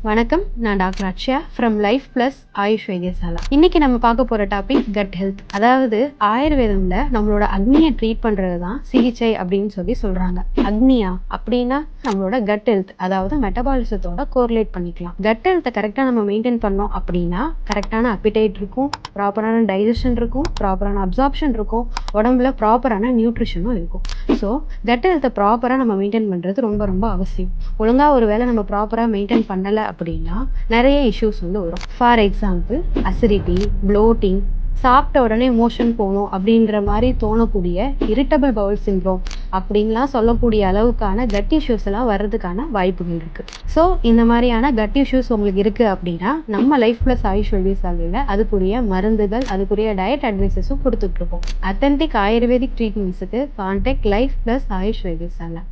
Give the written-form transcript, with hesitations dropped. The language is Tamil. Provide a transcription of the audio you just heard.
வணக்கம். நான் doctor Akshaya from life plus Ayush Vaidyashala. இன்னைக்கு நம்ம பார்க்க போற டாபிக் கட் ஹெல்த். அதாவது ஆயுர்வேதம்ல நம்மளோட அக்னியை ட்ரீட் பண்றது தான் சிகிச்சை அப்படின்னு சொல்றாங்க. அக்னியா அப்படின்னா நம்மளோட கட் ஹெல்த், அதாவது மெட்டபாலிசத்தோட கோரிலேட் பண்ணிக்கலாம். கட் ஹெல்த்தை கரெக்டாக நம்ம மெயின்டைன் பண்ணோம் அப்படின்னா கரெக்டான அப்பிடைட் இருக்கும், ப்ராப்பரான டைஜஷன் இருக்கும், ப்ராப்பரான அப்சார்ப்ஷன் இருக்கும், உடம்புல ப்ராப்பரான நியூட்ரிஷனும் இருக்கும். ஸோ கட் ஹெல்த்தை ப்ராப்பராக நம்ம மெயின்டைன் பண்ணுறது ரொம்ப ரொம்ப அவசியம். ஒழுங்காக ஒரு வேளை நம்ம ப்ராப்பராக மெயின்டைன் பண்ணலை அப்படின்னா நிறைய இஷ்யூஸ் வரும். ஃபார் எக்ஸாம்பிள் அசிடிட்டி, ப்ளோட்டிங், சாப்பிட்ட உடனே மோஷன் போகணும் அப்படின்ற மாதிரி தோணக்கூடிய இரிட்டபிள் பவுல் சிண்ட்ரோம் அப்படின்லாம் சொல்லக்கூடிய அளவுக்கான கட் இஷ்யூஸ் எல்லாம் வர்றதுக்கான வாய்ப்புகள் இருக்குது. ஸோ இந்த மாதிரியான கட் இஷ்யூஸ் உங்களுக்கு இருக்குது அப்படின்னா நம்ம லைஃப் பிளஸ் ஆயுஷ் வைத்தியசாலையில் அதுக்குரிய மருந்துகள், அதுக்குரிய டயட் அட்வைசஸும் கொடுத்துட்ருக்கோம். அத்தன்டிக் ஆயுர்வேதிக் ட்ரீட்மெண்ட்ஸுக்கு contact life plus Ayush Vaidyasala.